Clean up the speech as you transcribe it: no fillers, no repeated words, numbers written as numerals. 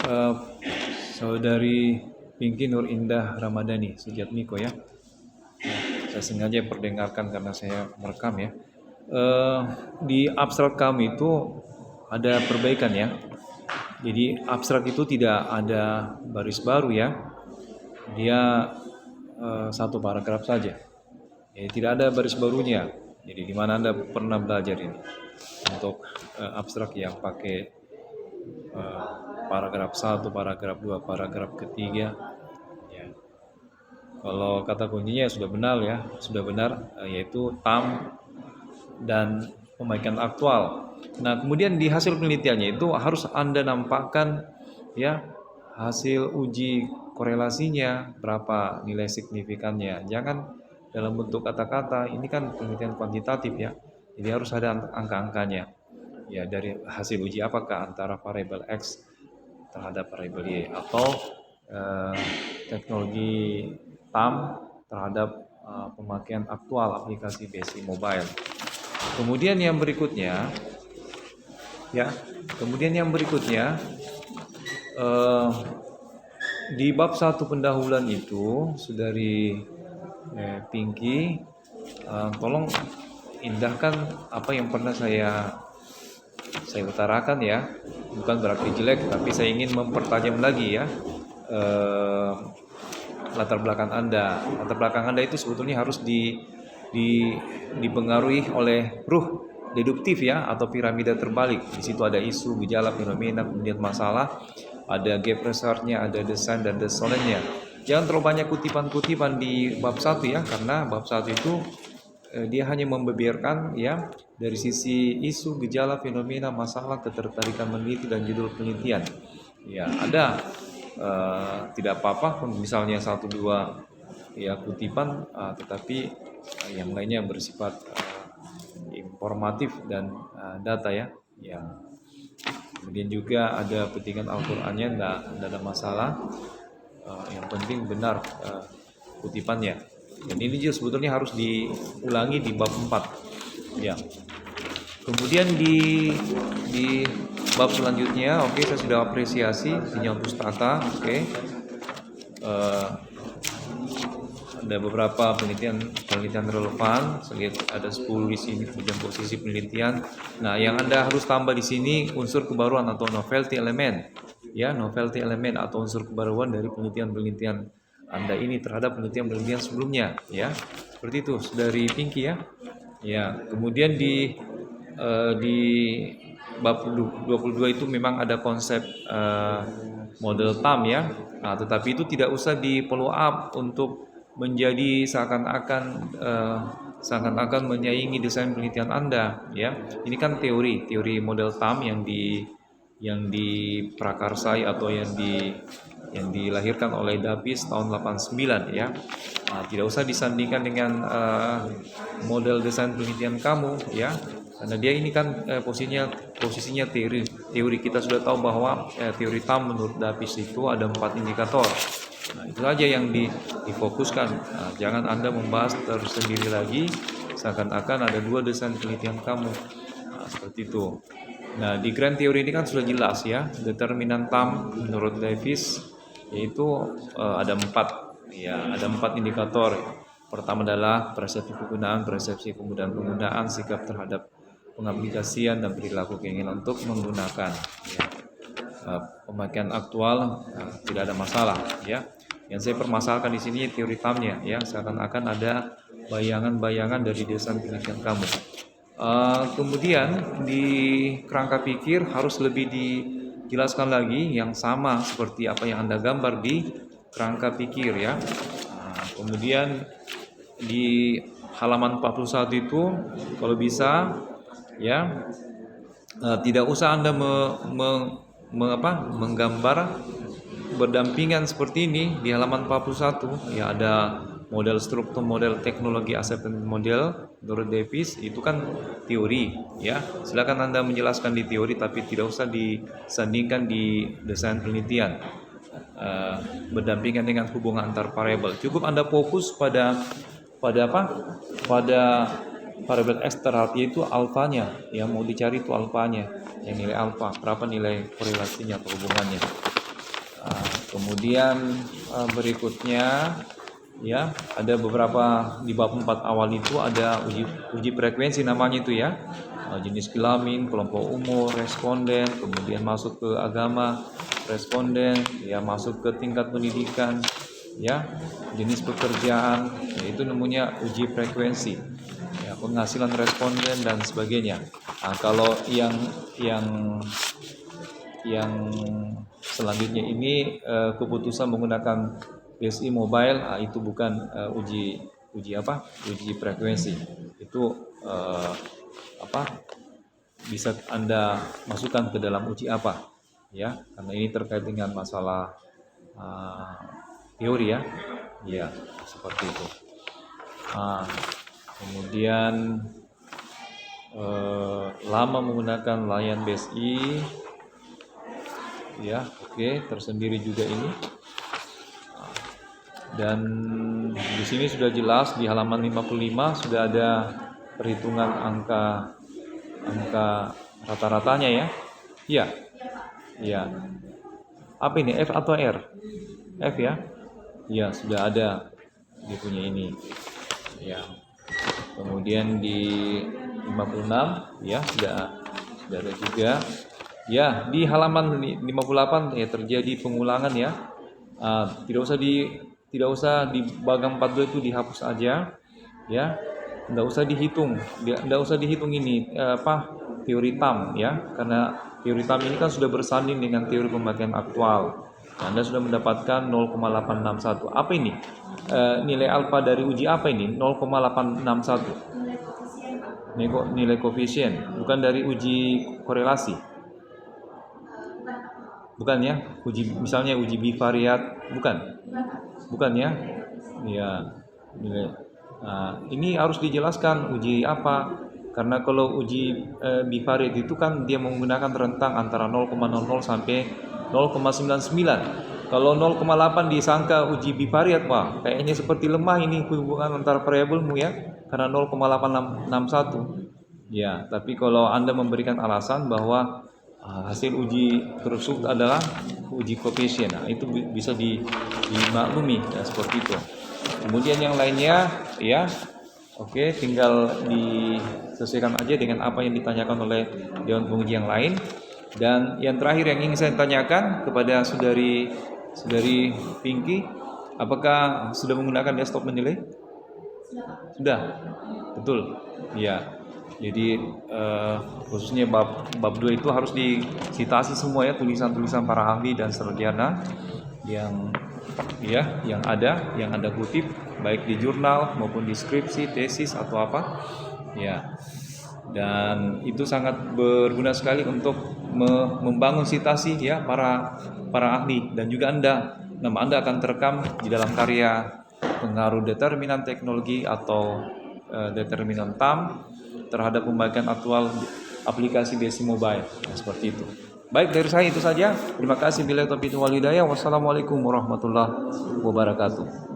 eh, Saudari Pinky Nur Indah Ramadhani Sujatmiko ya. Saya sengaja perdengarkan karena saya merekam ya. Eh, di abstrak kami itu ada perbaikan ya. Jadi abstrak itu tidak ada baris baru ya. Dia satu paragraf saja. Jadi tidak ada baris barunya. Jadi di mana Anda pernah belajar ini untuk abstrak yang pakai eh, paragraf 1, paragraf 2, paragraf ketiga. Ya. Kalau kata kuncinya sudah benar ya, sudah benar, yaitu tam dan pemakaian aktual. Nah, kemudian di hasil penelitiannya itu harus Anda nampakkan ya hasil uji korelasinya, berapa nilai signifikannya. Jangan dalam bentuk kata-kata, ini kan penelitian kuantitatif ya. Jadi harus ada angka-angkanya. Ya, dari hasil uji apakah antara variabel X terhadap variabel Y atau eh, teknologi TAM terhadap pemakaian aktual aplikasi BSI Mobile. Kemudian yang berikutnya, ya, kemudian yang berikutnya eh, di bab 1 pendahuluan itu, Saudari Pinky, tolong indahkan apa yang pernah saya utarakan ya. Bukan berarti jelek, tapi saya ingin mempertajam lagi ya latar belakang Anda. Latar belakang Anda itu sebetulnya harus dipengaruhi oleh ruh deduktif ya, atau piramida terbalik. Di situ ada isu, gejala, fenomena, kemudian masalah, ada gap research-nya, ada desain dan desainnya. Jangan terlalu banyak kutipan-kutipan di bab 1 ya, karena bab 1 itu dia hanya membeberkan ya dari sisi isu, gejala, fenomena, masalah, ketertarikan meneliti dan judul penelitian. Ya, ada tidak apa-apa misalnya 1-2 ya kutipan, tetapi yang lainnya bersifat informatif dan data ya. Ya. Kemudian juga ada petikan Al-Qur'annya, tidak ada masalah. Yang penting benar kutipannya. Dan ini juga sebetulnya harus diulangi di bab 4. Ya. Kemudian di bab selanjutnya, oke, saya sudah apresiasi Sinyal Pustaka, oke. Ada beberapa penelitian relevan, saya lihat ada 10 di sini, kemudian posisi penelitian. Nah, yang Anda harus tambah di sini unsur kebaruan atau novelty element. Ya, novelty element atau unsur kebaruan dari penelitian Anda ini terhadap penelitian sebelumnya, ya. Seperti itu dari Pinky ya. Ya, kemudian di bab 22 itu memang ada konsep model TAM ya. Nah, tetapi itu tidak usah di follow up untuk menjadi seakan-akan menyaingi desain penelitian Anda ya. Ini kan teori model TAM yang diprakarsai atau yang dilahirkan oleh Davis tahun 89 ya. Nah, tidak usah disandingkan dengan model desain penelitian kamu ya. Karena dia ini kan posisinya teori kita sudah tahu bahwa teori TAM menurut Davis itu ada 4 indikator. Nah, itu aja yang difokuskan. Nah, jangan Anda membahas tersendiri lagi seakan-akan ada 2 desain penelitian kamu. Nah, seperti itu. Nah, di grand teori ini kan sudah jelas ya, determinan TAM menurut Davis yaitu ada 4 ya, ada 4 indikator. Pertama adalah persepsi kemudahan penggunaan, sikap terhadap pengaplikasian dan perilaku keinginan untuk menggunakan ya. Pemakaian aktual tidak ada masalah ya. Yang saya permasalahkan di sini teori TAM-nya ya, seakan-akan ada bayangan-bayangan dari desain penelitian kamu. Kemudian di kerangka pikir harus lebih dijelaskan lagi yang sama seperti apa yang Anda gambar di kerangka pikir ya. Kemudian di halaman 41 itu kalau bisa ya tidak usah Anda menggambar berdampingan seperti ini di halaman 41 ya, ada model struktur, model teknologi, acceptance model menurut Davis itu kan teori ya. Silakan Anda menjelaskan di teori tapi tidak usah disandingkan di desain penelitian berdampingan dengan hubungan antar variabel. Cukup Anda fokus pada variabel X yaitu alfanya yang mau dicari itu alfanya, yang nilai alfa berapa, nilai korelasinya atau hubungannya. Kemudian berikutnya ya ada beberapa di bab 4 awal itu ada uji frekuensi namanya itu ya. Jenis kelamin, kelompok umur, responden, kemudian masuk ke agama, responden, ya masuk ke tingkat pendidikan, ya jenis pekerjaan, yaitu namanya uji frekuensi, ya penghasilan responden dan sebagainya. Nah, kalau yang selanjutnya ini keputusan menggunakan BSI Mobile, itu bukan uji frekuensi. Itu bisa Anda masukkan ke dalam uji apa, ya, karena ini terkait dengan masalah teori ya, ya seperti itu. Kemudian lama menggunakan layanan BSI, ya, oke, tersendiri juga ini. Dan di sini sudah jelas di halaman 55 sudah ada perhitungan angka rata-ratanya ya. Iya. Iya. Apa ini, F atau R? F ya? Iya, sudah ada dia punya ini. Ya. Kemudian di 56 ya sudah ada juga. Ya, di halaman 58 ya terjadi pengulangan ya. Tidak usah di bagang 42 itu dihapus aja ya. Tidak usah dihitung ini teori TAM ya, karena teori TAM ini kan sudah bersanding dengan teori pemakaian aktual. Anda sudah mendapatkan 0,861. Apa ini? Nilai alfa dari uji apa ini? 0,861. Nilai koefisien, bukan dari uji korelasi. Bukan ya? Misalnya uji bivariat, bukan ya? Ya, nilai. Nah, ini harus dijelaskan uji apa, karena kalau uji bivariat itu kan dia menggunakan rentang antara 0,00 sampai 0,99. Kalau 0,8 disangka uji bivariat, wah kayaknya seperti lemah ini hubungan antara variabelmu ya, karena 0,861. Ya, tapi kalau Anda memberikan alasan bahwa hasil uji tersebut adalah uji koefisien, nah, itu bisa dimaklumi ya, seperti itu. Kemudian yang lainnya ya, oke, tinggal disesuaikan aja dengan apa yang ditanyakan oleh Dewan Penguji yang lain. Dan yang terakhir yang ingin saya tanyakan kepada saudari Pinky, apakah sudah menggunakan desktop menilai? Sudah, betul. Ya, jadi khususnya bab 2 itu harus disitasi semua ya, tulisan-tulisan para ahli dan sarjana yang Anda kutip baik di jurnal maupun di skripsi, tesis atau apa ya. Dan itu sangat berguna sekali untuk membangun citasi ya para ahli, dan juga nama Anda akan terekam di dalam karya pengaruh determinan teknologi atau determinan TAM terhadap pemakaian aktual aplikasi BSI Mobile. Nah, seperti itu. Baik, dari saya itu saja. Terima kasih. Bila taufiq wal hidayah. Wassalamualaikum warahmatullahi wabarakatuh.